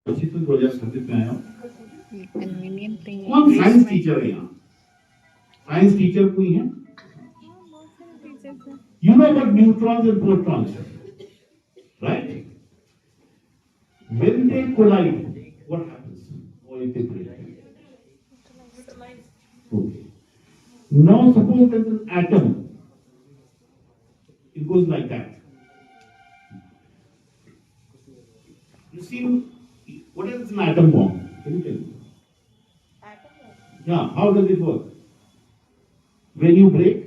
2026 में आया हूँ। कन्वीनियंट थिंग कौन साइंस टीचर है यहाँ? साइंस टीचर कोई है? You know what neutrons and protons, right? When they collide, what happens? Or if they break? Okay. Now suppose there's an atom. It goes like that. You see, what is an atom bomb? Can you tell me? Yeah, how does it work? When you break,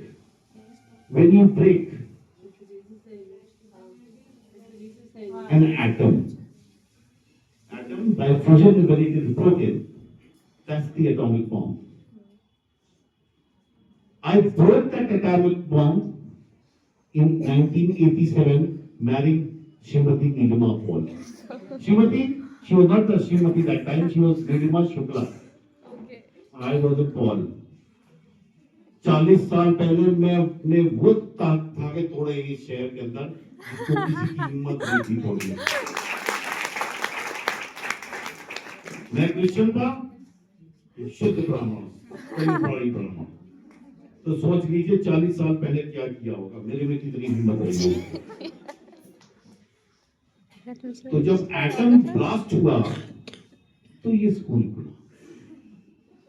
an atom by fusion when it is broken, that's the atomic bomb. I broke that atomic bomb in 1987, marrying Srimati Nilima Paul. Srimati, she was not the Srimati that time, she was Nilima Shukla. I was a Paul. 40 साल पहले मैं अपने वो धागे तोड़े इस शहर के अंदर जिसको किसी की हिम्मत नहीं थी तोड़ने। मैं क्रिश्चियन था, शुद्ध ब्राह्मण। तो सोच लीजिए 40 साल पहले क्या किया होगा, मेरे में कितनी हिम्मत रही होगी। तो जब एटम ब्लास्ट हुआ तो ये स्कूल खुला।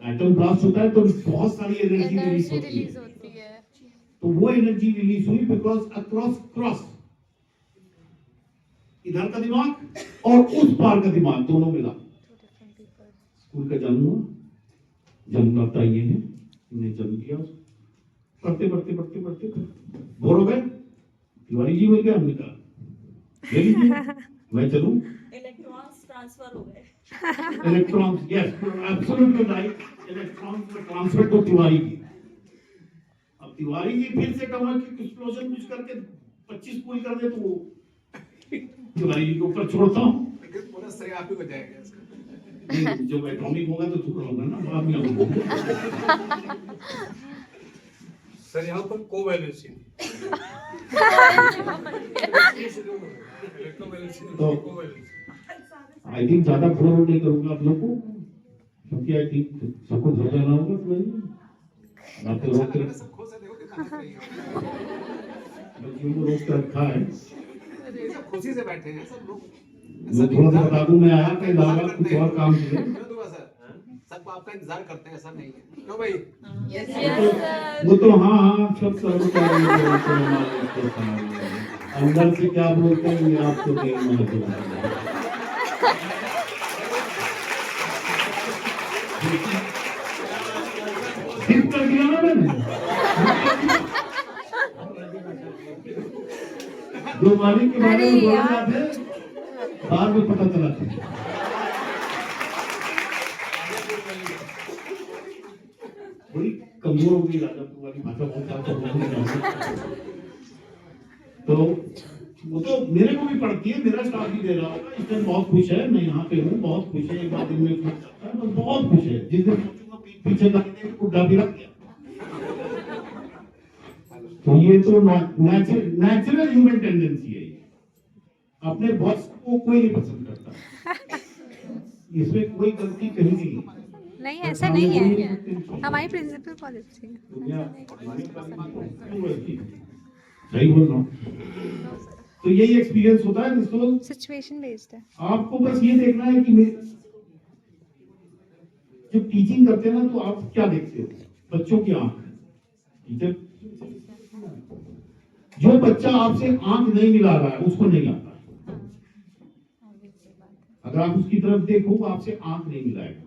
एटम ब्लास्ट होता है तो बहुत सारी एनर्जी रिलीज होती है। तो वो एनर्जी रिलीज हुई बिकॉज क्रॉस इधर का दिमाग और उस पार का दिमाग दोनों मिला। स्कूल का जन्म हुआ, जन्मदाता ये है, इन्हें जन्म दिया। पढ़ते बोर हो गए, तिवारी जी मिल गया, हमने कहा मैं चलूं। इलेक्ट्रॉन्स ट्रांसफर हो गए। Electrons, yes, absolutely right. Electrons को ट्रांसफर तो तिवारी की। अब तिवारी जी फिर से एटॉमिक एक्सप्लोजन कुछ करके 25 पूरी कर दे तो वो तिवारी जी के ऊपर छोड़ता हूं। पूरा श्रेय आप ही को जाएगा इसका। जब एटॉमिक होगा तो चुप रहूंगा ना, बाद में सर यहाँ पर कोवैलेंसी आई थिंक ज्यादा बोर नहीं करूंगा आप लोग को, क्योंकि आई थिंक सबको घर जाना होगा। तो आप रोक कर बच्चों को रोक कर रखा है। खुशी से बैठे हैं सब लोग। मैं थोड़ा सा बता दूं, मैं आया था इलाहाबाद कुछ और काम से। सबको आपका इंतजार करते हैं, ऐसा नहीं है क्यों भाई? वो तो हाँ सब अंदर से क्या बोलते हैं ये आपको नहीं मालूम। ठीक कर दिया ना मैंने, जो मालिक के बारे में बोल रहा थे बाद में पता चला था। बड़ी कमजोर हो गई राजापुर वाली भाषा बहुत। तो वो तो मेरे को भी पड़ती है, मेरा स्टाफ भी दे रहा होगा। इस टाइम बहुत खुश है, मैं यहाँ पे हूँ, बहुत खुश है। एक बार दिन में खुश करता है, बहुत खुश है। जिस दिन सोचूंगा पीछे लगने गुड्डा भी रख गया। तो ये तो नेचुरल ह्यूमन टेंडेंसी है। अपने बॉस को कोई नहीं पसंद करता, इसमें कोई गलती कहीं नहीं, ऐसा नहीं है, हमारी प्रिंसिपल पॉलिसी है। सही बोल रहा हूँ। तो यही एक्सपीरियंस होता है दोस्तों, सिचुएशन बेस्ड है। आपको बस ये देखना है कि जब टीचिंग करते हैं ना तो आप क्या देखते हो? बच्चों की आंख। टीचर जो बच्चा आपसे आंख नहीं मिला रहा है उसको नहीं आता। अगर आप उसकी तरफ देखो वो आपसे आंख नहीं मिलाएगा,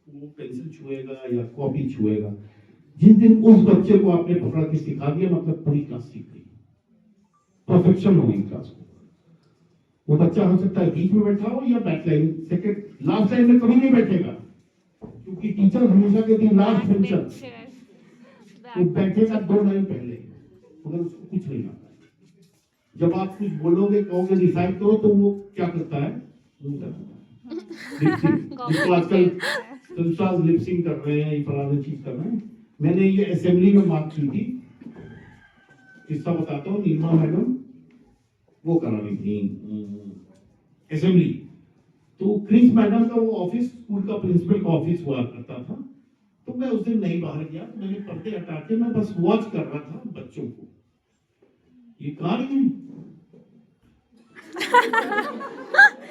वो पेंसिल छुएगा या कॉपी छुएगा। जिस दिन उस बच्चे को आपने पकड़ के सिखा दिया, मतलब पूरी क्लास सीख गई, परफेक्शन हो गई क्लास को। वो बच्चा हो सकता है बीच में बैठा हो या back line, second last line में कभी नहीं बैठेगा, क्योंकि टीचर हमेशा कहती है लास्ट बेंचर। वो बैठेगा 2 लाइन पहले, मगर उसको कुछ नहीं आता। जब आप कुछ बोलोगे, कहोगे डिसाइड करो, तो वो क्या करता है? जिसको आजकल संस्थान लिपसिंग कर रहे हैं, फलाना चीज कर रहे हैं। मैंने ये असेंबली में बात की थी, किस्सा बताता हूँ। नीलमा मैडम वो करा रही थी असेंबली, तो क्रिस मैडम का वो ऑफिस स्कूल का प्रिंसिपल का ऑफिस हुआ करता था। तो मैं उस दिन नहीं बाहर गया, तो मैंने पर्दे हटा के मैं बस वॉच कर रहा था बच्चों को। ये कहानी है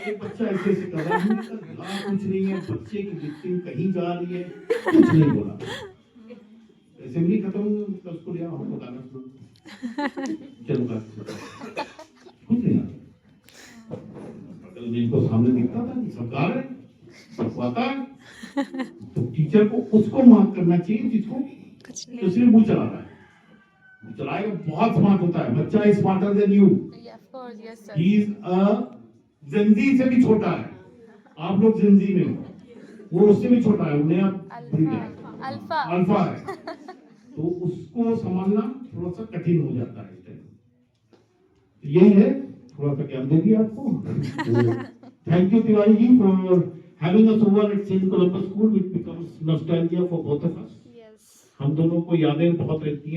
एक बच्चा ऐसे ऐसे कर रहा है, कुछ नहीं है, बच्चे की विक्टिम कहीं जा रही है, कुछ नहीं बोला। असेंबली खत्म तो उसको लिया, हम गाना सुना, चलो कुछ नहीं। अगर इनको सामने दिखता था कि सब गा रहे हैं, सबको आता है, तो टीचर को उसको मार्क करना चाहिए जिसको दूसरे मुंह चला रहा है। चलाएगा बहुत स्मार्ट होता है बच्चा, is smarter than you. He is a जिंदगी से भी छोटा है, आप लोग जिंदगी में हो, वो उससे भी छोटा है, उन्हें अल्फा है। तो उसको संभालना थोड़ा सा कठिन हो जाता है इस टाइम। तो यही है, थोड़ा सा ज्ञान दे दिया आपको। Thank you Tiwari ji for having us over at St. Columbus School, which becomes nostalgia for both of us. हम दोनों को यादें बहुत रहती हैं।